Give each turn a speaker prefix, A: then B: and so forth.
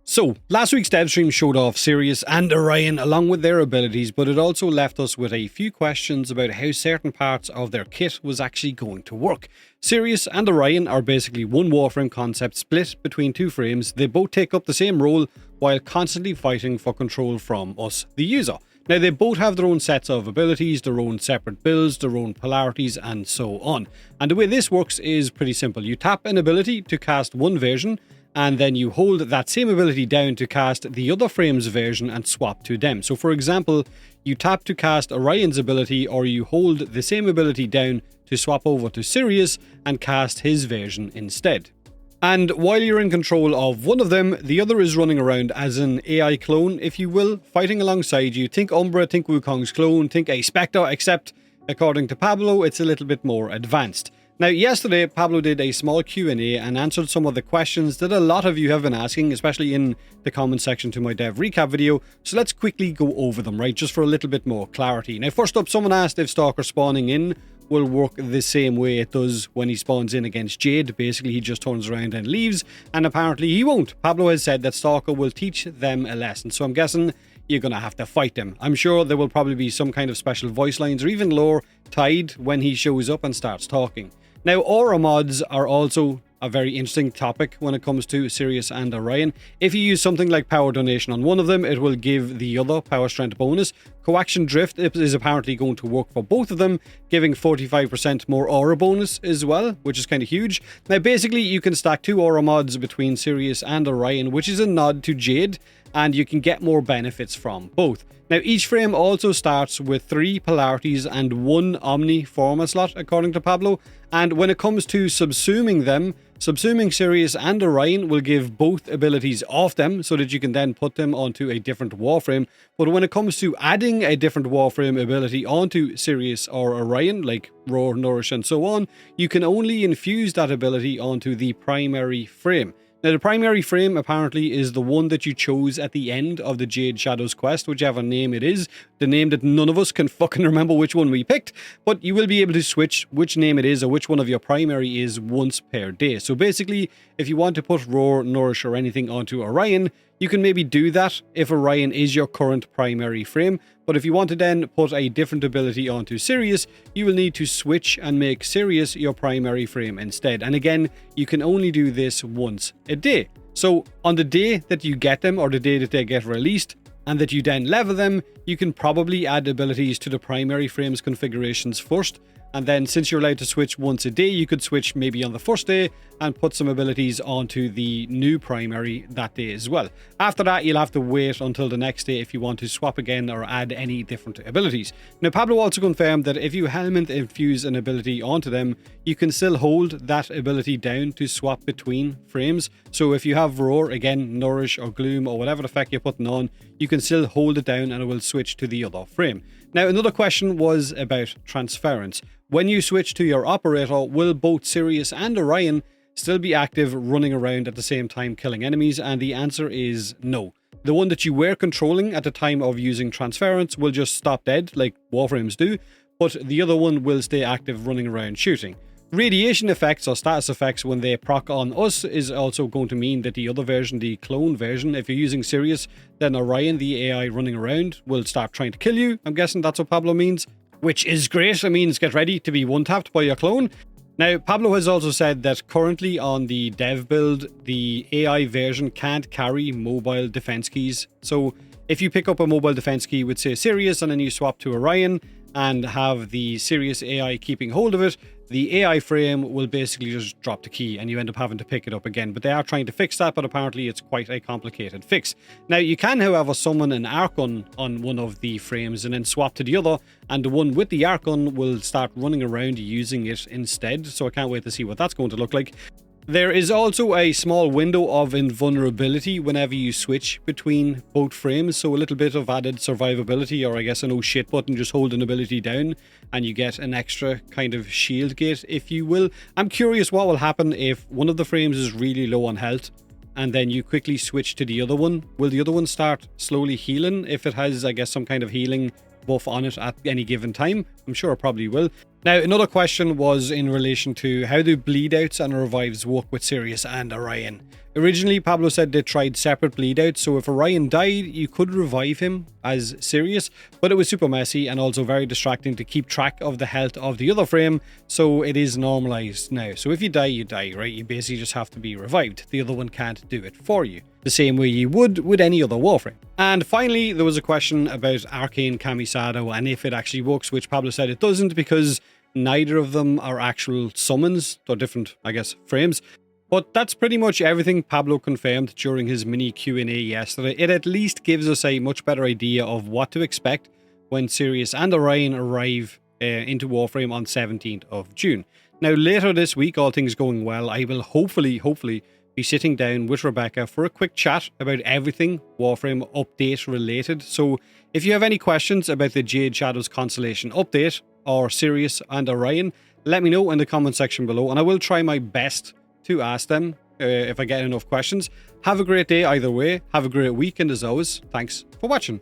A: So, last week's dev stream showed off Sirius and Orion along with their abilities, but it also left us with a few questions about how certain parts of their kit was actually going to work. Sirius and Orion are basically one Warframe concept split between two frames. They both take up the same role while constantly fighting for control from us, the user. Now, they both have their own sets of abilities, their own separate builds, their own polarities, and so on. And the way this works is pretty simple. You tap an ability to cast one version, and then you hold that same ability down to cast the other frame's version and swap to them. So for example, you tap to cast Orion's ability, or you hold the same ability down to swap over to Sirius and cast his version instead. And while you're in control of one of them, the other is running around as an AI clone, if you will, fighting alongside you. Think Umbra, think Wukong's clone, think a Spectre, except according to Pablo, it's a little bit more advanced. Now, yesterday, Pablo did a small Q&A and answered some of the questions that a lot of you have been asking, especially in the comment section to my dev recap video. So let's quickly go over them, right, just for a little bit more clarity. Now, first up, someone asked if Stalker spawning in will work the same way it does when he spawns in against Jade. Basically, he just turns around and leaves, and apparently he won't. Pablo has said that Stalker will teach them a lesson, so I'm guessing you're going to have to fight them. I'm sure there will probably be some kind of special voice lines or even lore tied when he shows up and starts talking. Now, aura mods are also a very interesting topic when it comes to Sirius and Orion. If you use something like Power Donation on one of them, it will give the other Power Strength bonus. Coaction Drift is apparently going to work for both of them, giving 45% more aura bonus as well, which is kind of huge. Now, basically, you can stack two aura mods between Sirius and Orion, which is a nod to Jade, and you can get more benefits from both. Now, each frame also starts with 3 polarities and 1 Omni Forma slot, according to Pablo. And when it comes to subsuming them, subsuming Sirius and Orion will give both abilities off them so that you can then put them onto a different Warframe. But when it comes to adding a different Warframe ability onto Sirius or Orion, like Roar, Nourish, and so on, you can only infuse that ability onto the primary frame. Now, the primary frame apparently is the one that you chose at the end of the Jade Shadows quest, whichever name it is. The name that none of us can fucking remember which one we picked, but you will be able to switch which name it is or which one of your primary is once per day. So basically, if you want to put Roar, Nourish, or anything onto Orion, you can maybe do that if Orion is your current primary frame, but if you want to then put a different ability onto Sirius, you will need to switch and make Sirius your primary frame instead. And again, you can only do this once a day. So on the day that you get them, or the day that they get released, and that you then level them, you can probably add abilities to the primary frame's configurations first. And then since you're allowed to switch once a day, you could switch maybe on the first day and put some abilities onto the new primary that day as well. After that, you'll have to wait until the next day if you want to swap again or add any different abilities. Now, Pablo also confirmed that if you Helminth infuse an ability onto them, you can still hold that ability down to swap between frames. So if you have Roar, again, Nourish or Gloom or whatever effect you're putting on, you can still hold it down and it will switch to the other frame. Now, another question was about Transference. When you switch to your operator, will both Sirius and Orion still be active running around at the same time killing enemies? And the answer is no. The one that you were controlling at the time of using Transference will just stop dead, like Warframes do, but the other one will stay active running around shooting. Radiation effects or status effects when they proc on us is also going to mean that the other version, the clone version, if you're using Sirius, then Orion, the AI running around, will start trying to kill you. I'm guessing that's what Pablo means, which is great. It means get ready to be one-tapped by your clone. Now, Pablo has also said that currently on the dev build, the AI version can't carry mobile defense keys. So if you pick up a mobile defense key with, say, Sirius, and then you swap to Orion and have the Sirius AI keeping hold of it, the AI frame will basically just drop the key and you end up having to pick it up again. But they are trying to fix that, but apparently it's quite a complicated fix. Now, you can, however, summon an Archgun on one of the frames and then swap to the other, and the one with the Archgun will start running around using it instead. So I can't wait to see what that's going to look like. There is also a small window of invulnerability whenever you switch between both frames, so a little bit of added survivability, or I guess an oh shit button, just hold an ability down and you get an extra kind of shield gate, if you will. I'm curious what will happen if one of the frames is really low on health and then you quickly switch to the other one. Will the other one start slowly healing if it has, I guess, some kind of healing buff on it at any given time? I'm sure it probably will. Now, another question was in relation to how do bleedouts and revives work with Sirius and Orion. Originally, Pablo said they tried separate Bleedouts, so if Orion died, you could revive him as Sirius, but it was super messy and also very distracting to keep track of the health of the other frame, so it is normalized now. So if you die, right? You basically just have to be revived. The other one can't do it for you, the same way you would with any other Warframe. And finally, there was a question about Arcane Camisado and if it actually works, which Pablo said it doesn't because neither of them are actual summons, or different, I guess, frames. But that's pretty much everything Pablo confirmed during his mini Q&A yesterday. It at least gives us a much better idea of what to expect when Sirius and Orion arrive into Warframe on 17th of June. Now, later this week, all things going well, I will hopefully be sitting down with Rebecca for a quick chat about everything Warframe update related. So if you have any questions about the Jade Shadows Constellation update or Sirius and Orion, let me know in the comment section below, and I will try my best to ask them if I get enough questions. Have a great day either way. Have a great week, and as always, thanks for watching.